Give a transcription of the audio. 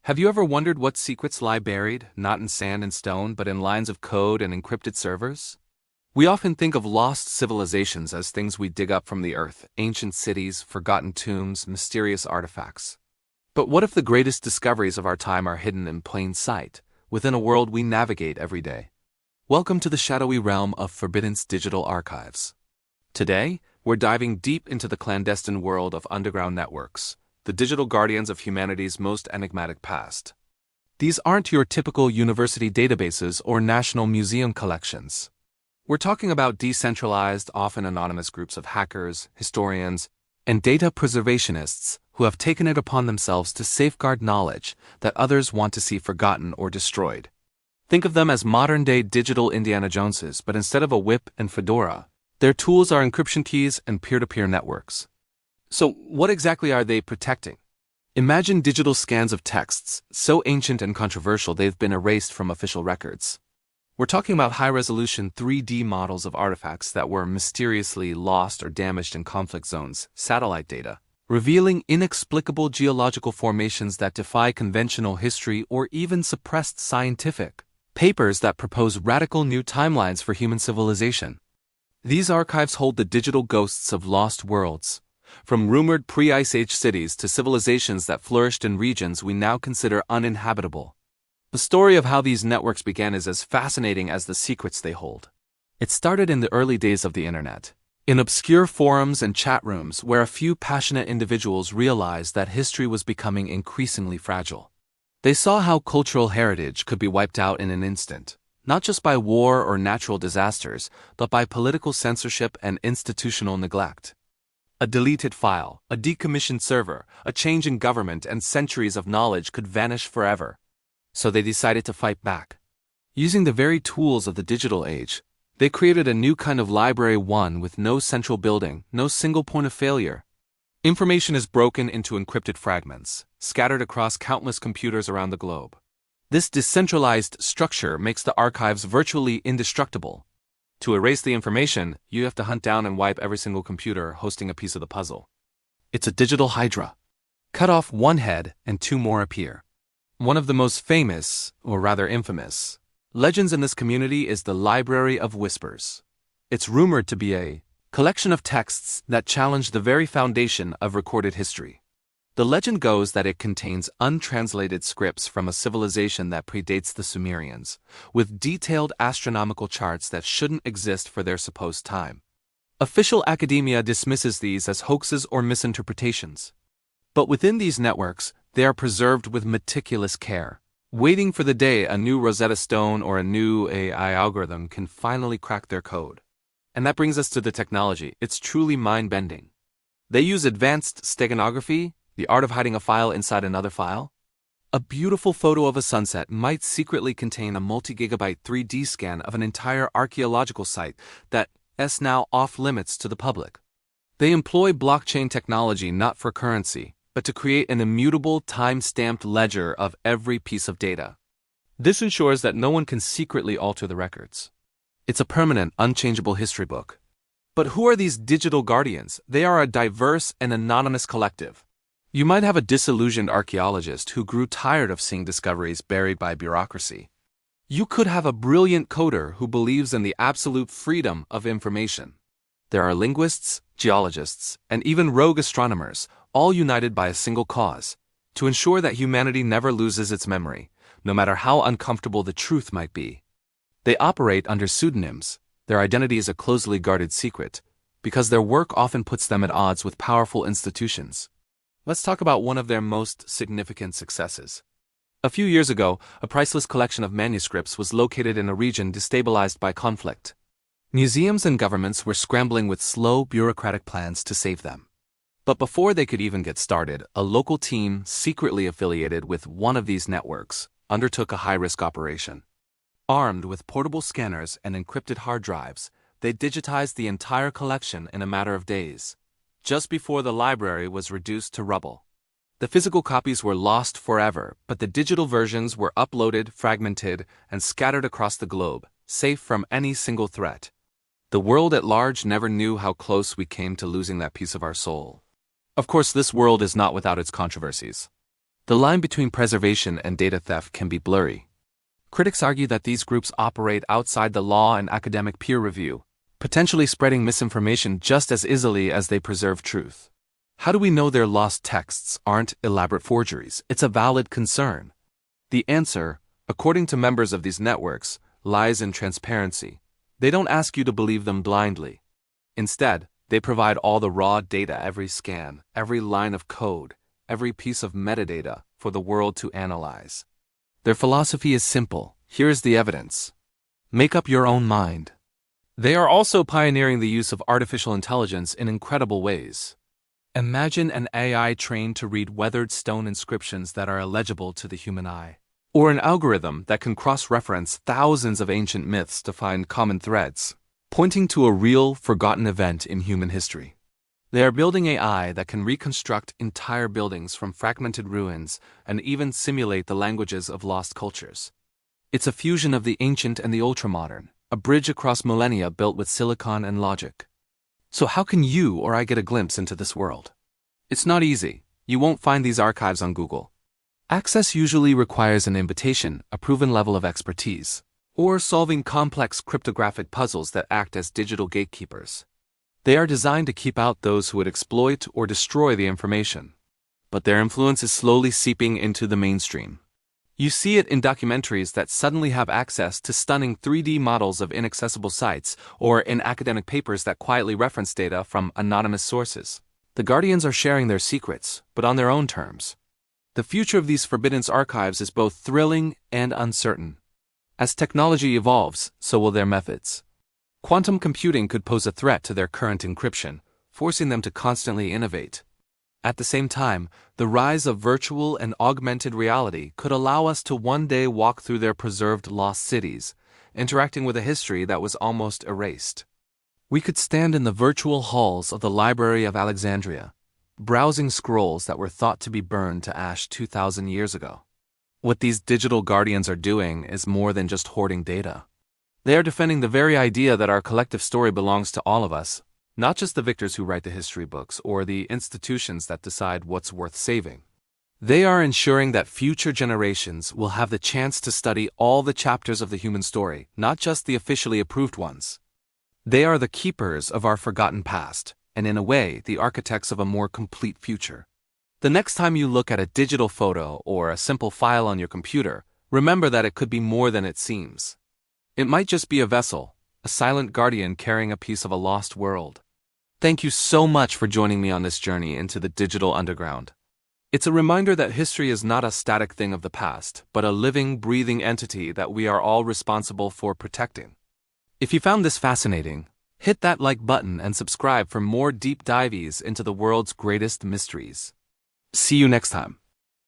Have you ever wondered what secrets lie buried, not in sand and stone, but in lines of code and encrypted servers? We often think of lost civilizations as things we dig up from the earth, ancient cities, forgotten tombs, mysterious artifacts. But what if the greatest discoveries of our time are hidden in plain sight, within a world we navigate every day? Welcome to the shadowy realm of Forbidden's digital archives. Today, we're diving deep into the clandestine world of underground networks, the digital guardians of humanity's most enigmatic past. These aren't your typical university databases or national museum collections. We're talking about decentralized, often anonymous groups of hackers, historians, and data preservationists who have taken it upon themselves to safeguard knowledge that others want to see forgotten or destroyed. Think of them as modern-day digital Indiana Joneses, but instead of a whip and fedora, their tools are encryption keys and peer-to-peer networks. So, what exactly are they protecting? Imagine digital scans of texts, so ancient and controversial they've been erased from official records. We're talking about high-resolution 3D models of artifacts that were mysteriously lost or damaged in conflict zones, satellite data, revealing inexplicable geological formations that defy conventional history or even suppressed scientific papers that propose radical new timelines for human civilization. These archives hold the digital ghosts of lost worlds, from rumored pre-Ice Age cities to civilizations that flourished in regions we now consider uninhabitable. The story of how these networks began is as fascinating as the secrets they hold. It started in the early days of the internet, in obscure forums and chat rooms where a few passionate individuals realized that history was becoming increasingly fragile. They saw how cultural heritage could be wiped out in an instant, not just by war or natural disasters, but by political censorship and institutional neglect. A deleted file, a decommissioned server, a change in government, and centuries of knowledge could vanish forever. So they decided to fight back. Using the very tools of the digital age, they created a new kind of library, one with no central building, no single point of failure. Information is broken into encrypted fragments, scattered across countless computers around the globe. This decentralized structure makes the archives virtually indestructible. To erase the information, you have to hunt down and wipe every single computer hosting a piece of the puzzle. It's a digital hydra. Cut off one head and two more appear. One of the most famous, or rather infamous, legends in this community is the Library of Whispers. It's rumored to be a collection of texts that challenge the very foundation of recorded history. The legend goes that it contains untranslated scripts from a civilization that predates the Sumerians, with detailed astronomical charts that shouldn't exist for their supposed time. Official academia dismisses these as hoaxes or misinterpretations. But within these networks, they are preserved with meticulous care, waiting for the day a new Rosetta Stone or a new AI algorithm can finally crack their code. And that brings us to the technology. It's truly mind-bending. They use advanced steganography, the art of hiding a file inside another file. A beautiful photo of a sunset might secretly contain a multi-gigabyte 3D scan of an entire archaeological site that's now off-limits to the public. They employ blockchain technology not for currency, but to create an immutable, time-stamped ledger of every piece of data. This ensures that no one can secretly alter the records. It's a permanent, unchangeable history book. But who are these digital guardians? They are a diverse and anonymous collective. You might have a disillusioned archaeologist who grew tired of seeing discoveries buried by bureaucracy. You could have a brilliant coder who believes in the absolute freedom of information. There are linguists, geologists, and even rogue astronomers, all united by a single cause: to ensure that humanity never loses its memory, no matter how uncomfortable the truth might be. They operate under pseudonyms. Their identity is a closely guarded secret, because their work often puts them at odds with powerful institutions. Let's talk about one of their most significant successes. A few years ago, a priceless collection of manuscripts was located in a region destabilized by conflict. Museums and governments were scrambling with slow, bureaucratic plans to save them. But before they could even get started, a local team, secretly affiliated with one of these networks, undertook a high-risk operation. Armed with portable scanners and encrypted hard drives, they digitized the entire collection in a matter of days, just before the library was reduced to rubble. The physical copies were lost forever, but the digital versions were uploaded, fragmented, and scattered across the globe, safe from any single threat. The world at large never knew how close we came to losing that piece of our soul. Of course, this world is not without its controversies. The line between preservation and data theft can be blurry. Critics argue that these groups operate outside the law and academic peer review, potentially spreading misinformation just as easily as they preserve truth. How do we know their lost texts aren't elaborate forgeries? It's a valid concern. The answer, according to members of these networks, lies in transparency. They don't ask you to believe them blindly. Instead, they provide all the raw data, every scan, every line of code, every piece of metadata for the world to analyze. Their philosophy is simple. Here is the evidence. Make up your own mind. They are also pioneering the use of artificial intelligence in incredible ways. Imagine an AI trained to read weathered stone inscriptions that are illegible to the human eye. Or an algorithm that can cross-reference thousands of ancient myths to find common threads, pointing to a real, forgotten event in human history. They are building AI that can reconstruct entire buildings from fragmented ruins and even simulate the languages of lost cultures. It's a fusion of the ancient and the ultramodern, a bridge across millennia built with silicon and logic. So how can you or I get a glimpse into this world? It's not easy. You won't find these archives on Google. Access usually requires an invitation, a proven level of expertise, or solving complex cryptographic puzzles that act as digital gatekeepers. They are designed to keep out those who would exploit or destroy the information. But their influence is slowly seeping into the mainstream. You see it in documentaries that suddenly have access to stunning 3D models of inaccessible sites, or in academic papers that quietly reference data from anonymous sources. The Guardians are sharing their secrets, but on their own terms. The future of these forbidden archives is both thrilling and uncertain. As technology evolves, so will their methods. Quantum computing could pose a threat to their current encryption, forcing them to constantly innovate. At the same time, the rise of virtual and augmented reality could allow us to one day walk through their preserved lost cities, interacting with a history that was almost erased. We could stand in the virtual halls of the Library of Alexandria, browsing scrolls that were thought to be burned to ash 2,000 years ago. What these digital guardians are doing is more than just hoarding data. They are defending the very idea that our collective story belongs to all of us, not just the victors who write the history books or the institutions that decide what's worth saving. They are ensuring that future generations will have the chance to study all the chapters of the human story, not just the officially approved ones. They are the keepers of our forgotten past, and in a way, the architects of a more complete future. The next time you look at a digital photo or a simple file on your computer, remember that it could be more than it seems. It might just be a vessel, a silent guardian carrying a piece of a lost world. Thank you so much for joining me on this journey into the digital underground. It's a reminder that history is not a static thing of the past, but a living, breathing entity that we are all responsible for protecting. If you found this fascinating, hit that like button and subscribe for more deep dives into the world's greatest mysteries. See you next time.